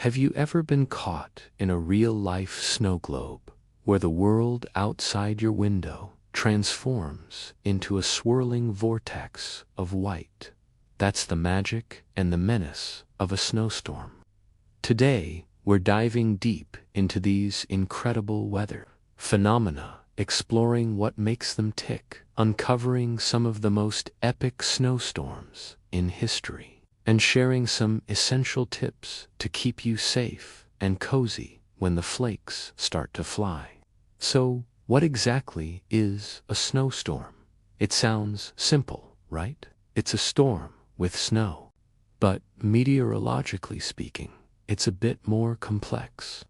Have you ever been caught in a real-life snow globe, where the world outside your window transforms into a swirling vortex of white? That's the magic and the menace of a snowstorm. Today, we're diving deep into these incredible weather phenomena, exploring what makes them tick, uncovering some of the most epic snowstorms in history, and sharing some essential tips to keep you safe and cozy when the flakes start to fly. So, what exactly is a snowstorm? It sounds simple, right? It's a storm with snow. But meteorologically speaking, it's a bit more complex.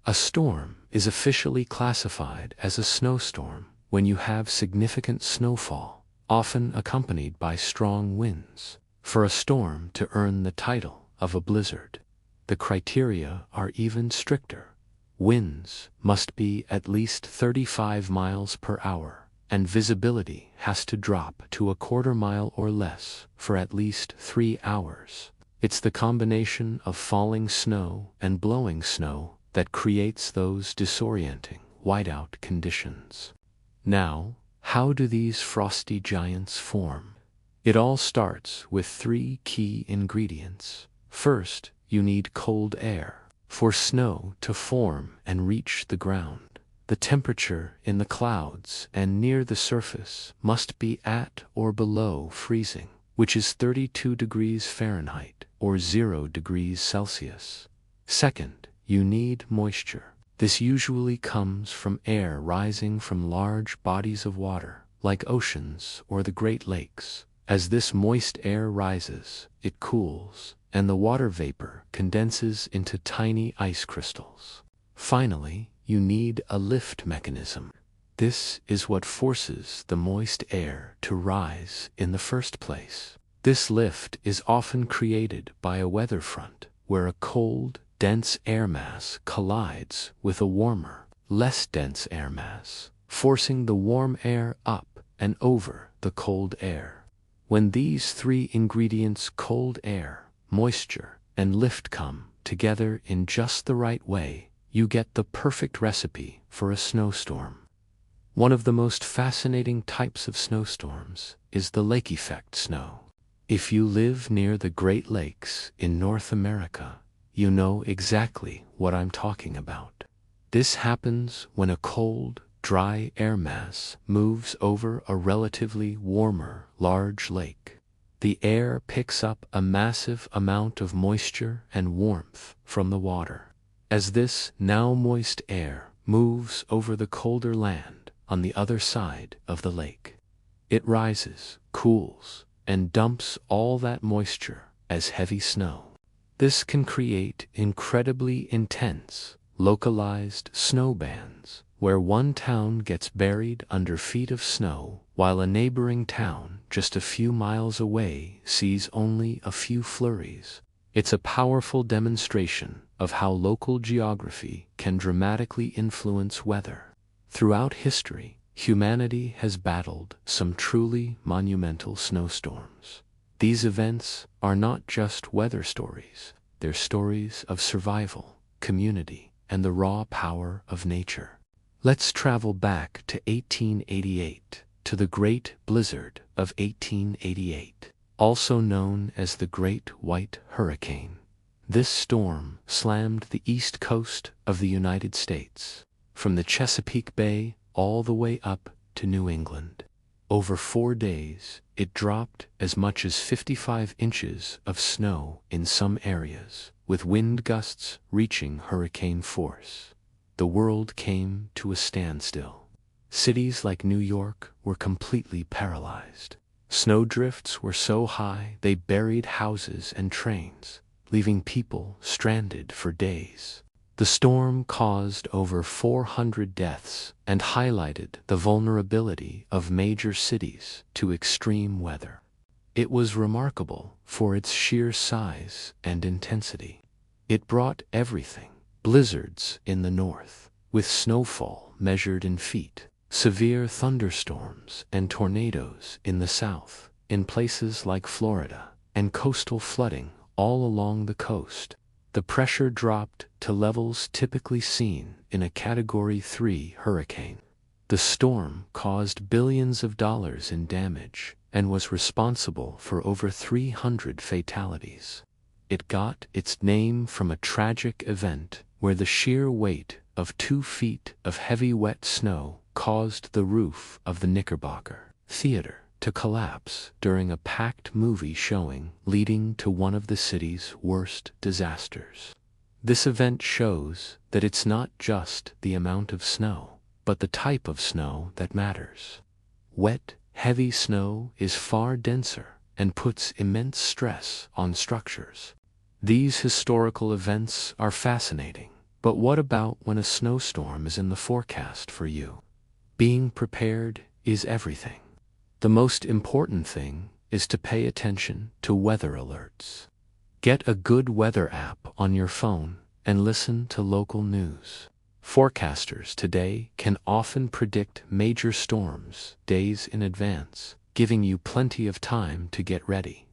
A storm is officially classified as a snowstorm when you have significant snowfall, often accompanied by strong winds. For a storm to earn the title of a blizzard, the criteria are even stricter. Winds must be at least 35 miles per hour, and visibility has to drop to a quarter mile or less for at least 3 hours. It's the combination of falling snow and blowing snow that creates those disorienting whiteout conditions. Now, how do these frosty giants form? It all starts with 3 key ingredients. First, you need cold air for snow to form and reach the ground. The temperature in the clouds and near the surface must be at or below freezing, which is 32 degrees Fahrenheit or 0 degrees Celsius. Second, you need moisture. This usually comes from air rising from large bodies of water, like oceans or the Great Lakes. As this moist air rises, it cools, and the water vapor condenses into tiny ice crystals. Finally, you need a lift mechanism. This is what forces the moist air to rise in the first place. This lift is often created by a weather front, where a cold, dense air mass collides with a warmer, less dense air mass, forcing the warm air up and over the cold air. When these 3 ingredients, cold air, moisture, and lift, come together in just the right way, you get the perfect recipe for a snowstorm. One of the most fascinating types of snowstorms is the lake effect snow. If you live near the Great Lakes in North America, you know exactly what I'm talking about. This happens when a cold, dry air mass moves over a relatively warmer, large lake. The air picks up a massive amount of moisture and warmth from the water. As this now moist air moves over the colder land on the other side of the lake, it rises, cools, and dumps all that moisture as heavy snow. This can create incredibly intense, localized snow bands, where one town gets buried under feet of snow, while a neighboring town just a few miles away sees only a few flurries. It's a powerful demonstration of how local geography can dramatically influence weather. Throughout history, humanity has battled some truly monumental snowstorms. These events are not just weather stories, they're stories of survival, community, and the raw power of nature. Let's travel back to 1888, to the Great Blizzard of 1888, also known as the Great White Hurricane. This storm slammed the east coast of the United States, from the Chesapeake Bay all the way up to New England. Over 4 days, it dropped as much as 55 inches of snow in some areas, with wind gusts reaching hurricane force. The world came to a standstill. Cities like New York were completely paralyzed. Snowdrifts were so high they buried houses and trains, leaving people stranded for days. The storm caused over 400 deaths and highlighted the vulnerability of major cities to extreme weather. It was remarkable for its sheer size and intensity. It brought everything: blizzards in the north, with snowfall measured in feet, severe thunderstorms and tornadoes in the south, in places like Florida, and coastal flooding all along the coast. the pressure dropped to levels typically seen in a Category 3 hurricane. The storm caused billions of dollars in damage and was responsible for over 300 fatalities. It got its name from a tragic event where the sheer weight of 2 feet of heavy wet snow caused the roof of the Knickerbocker Theater to collapse during a packed movie showing, leading to one of the city's worst disasters. This event shows that it's not just the amount of snow, but the type of snow that matters. Wet, heavy snow is far denser and puts immense stress on structures. These historical events are fascinating, but what about when a snowstorm is in the forecast for you? Being prepared is everything. The most important thing is to pay attention to weather alerts. Get a good weather app on your phone and listen to local news. Forecasters today can often predict major storms days in advance, giving you plenty of time to get ready.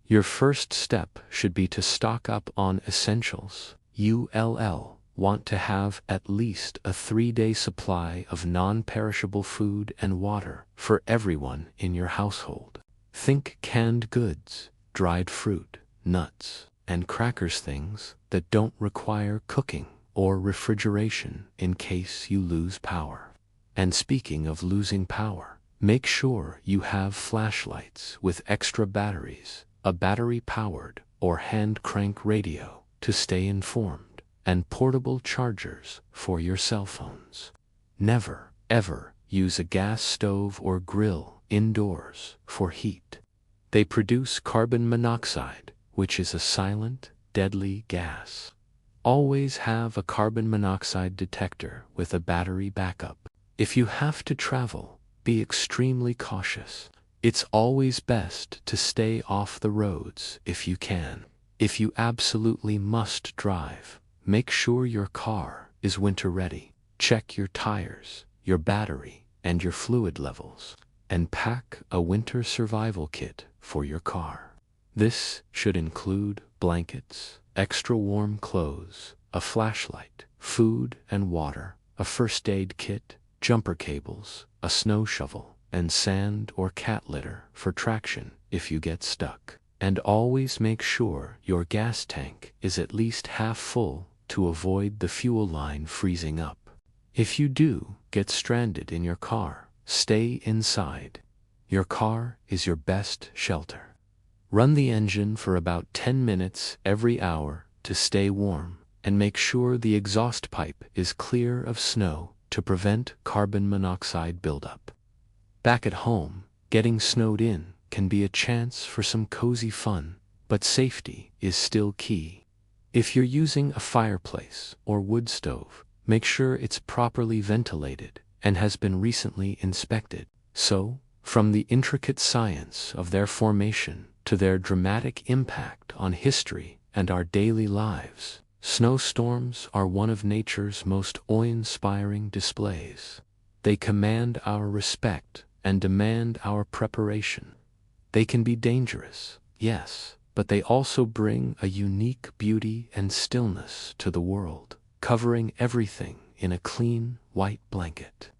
Your first step should be to stock up on essentials. You'll want to have at least a 3-day supply of non-perishable food and water for everyone in your household. Think canned goods, dried fruit, nuts, and crackers, things that don't require cooking or refrigeration in case you lose power. And speaking of losing power, make sure you have flashlights with extra batteries, a battery-powered or hand-crank radio to stay informed, and portable chargers for your cell phones. Never, ever use a gas stove or grill indoors for heat. They produce carbon monoxide, which is a silent, deadly gas. Always have a carbon monoxide detector with a battery backup. If you have to travel, be extremely cautious. It's always best to stay off the roads if you can. If you absolutely must drive, make sure your car is winter ready. Check your tires, your battery, and your fluid levels, and pack a winter survival kit for your car. This should include blankets, extra warm clothes, a flashlight, food and water, a first aid kit, jumper cables, a snow shovel, and sand or cat litter for traction if you get stuck. And always make sure your gas tank is at least half full to avoid the fuel line freezing up. If you do get stranded in your car, stay inside. Your car is your best shelter. Run the engine for about 10 minutes every hour to stay warm, and make sure the exhaust pipe is clear of snow to prevent carbon monoxide buildup. Back at home, getting snowed in can be a chance for some cozy fun, but safety is still key. If you're using a fireplace or wood stove, make sure it's properly ventilated and has been recently inspected. So, from the intricate science of their formation to their dramatic impact on history and our daily lives, snowstorms are one of nature's most awe-inspiring displays. They command our respect and demand our preparation. They can be dangerous, yes, but they also bring a unique beauty and stillness to the world, covering everything in a clean, white blanket.